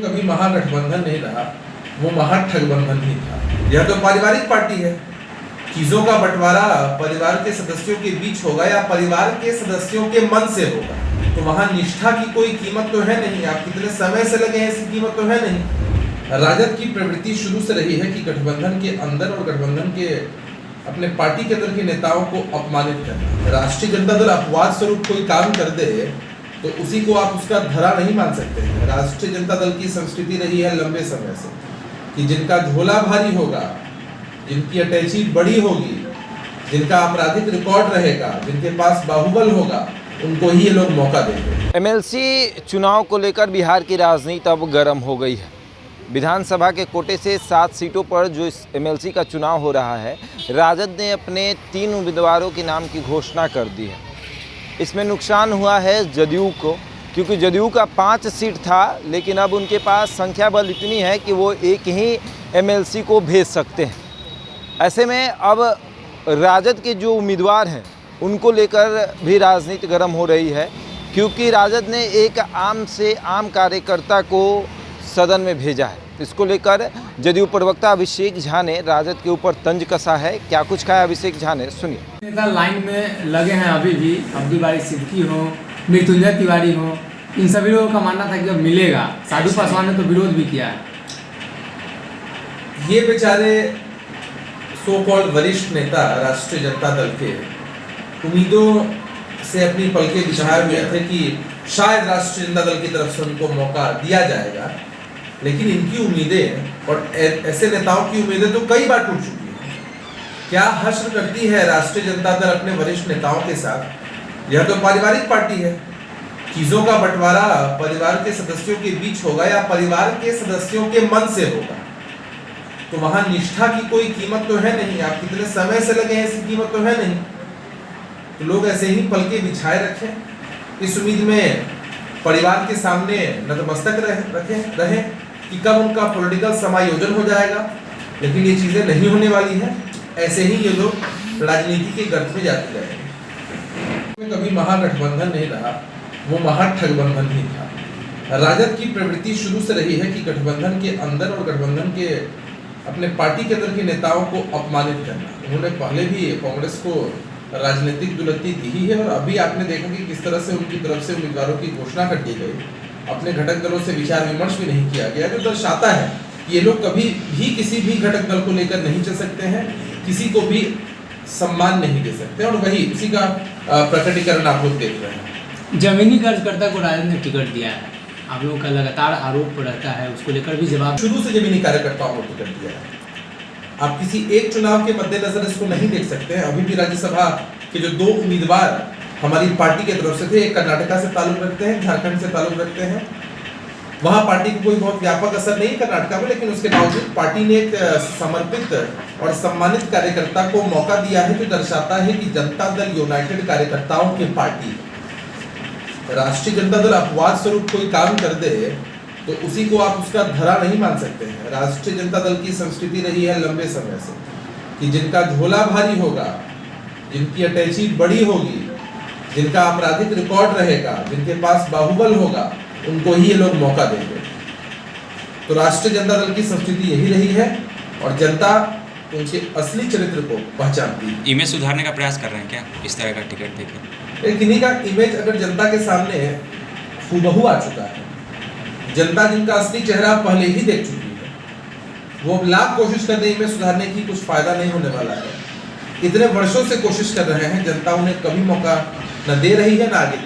कभी महागठबंधन नहीं रहा, वो महाठगबंधन ही था। यह तो पारिवारिक पार्टी है। चीजों का बंटवारा परिवार के सदस्यों के बीच होगा या परिवार के सदस्यों के मन से होगा, तो वहां निष्ठा की कोई कीमत तो है नहीं। आप कितने समय से लगे हैं इसकी कीमत तो है नहीं। राजद की प्रवृत्ति शुरू से रही है कि गठबंधन के अंदर और गठबंधन के अपने पार्टी के अंदर के नेताओं को अपमानित करना। राष्ट्रीय जनता दल अपवाद स्वरूप कोई काम कर दे तो उसी को आप उसका धरा नहीं मान सकते हैं। राष्ट्रीय जनता दल की संस्कृति रही है लंबे समय से कि जिनका झोला भारी होगा, जिनकी अटैची बड़ी होगी, जिनका आपराधिक रिकॉर्ड रहेगा, जिनके पास बाहुबल होगा, उनको ही ये लोग मौका देंगे। एमएलसी चुनाव को लेकर बिहार की राजनीति अब गर्म हो गई है। विधानसभा के कोटे से 7 सीटों पर जो इस एमएलसी का चुनाव हो रहा है, राजद ने अपने 3 उम्मीदवारों के नाम की घोषणा कर दी है। इसमें नुकसान हुआ है जदयू को, क्योंकि जदयू का 5 सीट था, लेकिन अब उनके पास संख्या बल इतनी है कि वो एक ही एमएलसी को भेज सकते हैं। ऐसे में अब राजद के जो उम्मीदवार हैं उनको लेकर भी राजनीति गर्म हो रही है, क्योंकि राजद ने एक आम से आम कार्यकर्ता को सदन में भेजा है। इसको लेकर जदयू प्रवक्ता अभिषेक झा ने राजद के ऊपर तंज कसा है। क्या कुछ कहा अभिषेक झा ने, सुनिए। नेता लाइन में लगे हैं अभी भी, अब्दुल बारी सिद्दीकी हो, मृत्युंजय तिवारी हो, इन सभी लोगों का मानना था कि अब मिलेगा। साधु पासवान ने तो विरोध भी किया है। ये बेचारे सो कॉल्ड वरिष्ठ नेता राष्ट्रीय जनता दल के उम्मीदों से अपनी पलकें बिछाए हुए थे कि शायद राष्ट्रीय जनता दल की तरफ से उनको मौका दिया जाएगा, लेकिन इनकी उम्मीदें और ऐसे नेताओं की उम्मीदें तो कई बार टूट चुकी हैं। क्या हश्र करती है राष्ट्रीय जनता दल अपने वरिष्ठ नेताओं के साथ। यह तो पारिवारिक पार्टी है। चीजों का बंटवारा परिवार के सदस्यों के बीच होगा या परिवार के सदस्यों के मन से होगा, तो वहां निष्ठा की कोई कीमत तो है नहीं। आप कितने समय से लगे हैं इसकी कीमत तो है नहीं। तो लोग ऐसे ही पलके बिछाए रखें इस उम्मीद में परिवार के सामने नतमस्तक रहे कि कब उनका पॉलिटिकल समायोजन हो जाएगा, लेकिन ये चीजें नहीं होने वाली हैं। ऐसे ही ये लोग राजनीति के गर्त में जाते जाएंगे। कभी महागठबंधन नहीं रहा, वो महाठगबंधन ही था। राजद की प्रवृत्ति शुरू से रही है कि गठबंधन के अंदर और गठबंधन के अपने पार्टी के अंदर के नेताओं को अपमानित करना। उन्होंने पहले भी कांग्रेस को राजनीतिक दुलत्ती दी ही है, और अभी आपने देखा कि किस तरह से उनकी तरफ से उम्मीदवारों की घोषणा कर दी गई। अपने घटक दलों से विचार विमर्श भी नहीं किया गया, जो दर्शाता है कि ये लोग कभी भी किसी भी घटक दल को लेकर नहीं चल सकते हैं, किसी को भी सम्मान नहीं दे सकते, और वही उसी का प्रकटीकरण आप लोग देख रहे हैं। जमीनी कार्यकर्ता को राजद ने टिकट दिया है, आप लोगों का लगातार आरोप रहता है, उसको लेकर भी जवाब। शुरू से जमीनी कार्यकर्ताओं को टिकट दिया है। आप किसी एक चुनाव के मद्देनजर इसको नहीं देख सकते हैं। अभी भी राज्यसभा के जो 2 उम्मीदवार हमारी पार्टी की तरफ से थे, एक कर्नाटका से ताल्लुक रखते हैं, झारखंड से ताल्लुक रखते हैं। वहां पार्टी को कोई बहुत व्यापक असर नहीं कर्नाटका में, लेकिन उसके बावजूद पार्टी ने एक समर्पित और सम्मानित कार्यकर्ता को मौका दिया है, जो दर्शाता है कि जनता दल यूनाइटेड कार्यकर्ताओं की पार्टी है। राष्ट्रीय जनता दल अपवाद स्वरूप कोई काम कर दे तो उसी को आप उसका धरा नहीं मान सकते हैं। राष्ट्रीय जनता दल की संस्कृति रही है लंबे समय से कि जिनका झोला भारी होगा, जिनकी अटैची बड़ी होगी, जिनका आपराधिक रिकॉर्ड रहेगा, जिनके पास बाहुबल होगा, उनको ही ये लोग मौका देंगे। तो राष्ट्रीय जनता दल की संस्कृति यही रही है, और जनता उनके असली चरित्र को पहचानती है। इमेज सुधारने का प्रयास कर रहे हैं क्या इस तरह का टिकट देकर? इन्हीं का इमेज अगर जनता के सामने हूबहू आ चुका है, जनता जिनका असली चेहरा पहले ही देख चुकी है, वो लाख कोशिश कर रही में सुधारने की कुछ फायदा नहीं होने वाला है। इतने वर्षों से कोशिश कर रहे हैं, जनता उन्हें कभी मौका न दे रही है, न आगे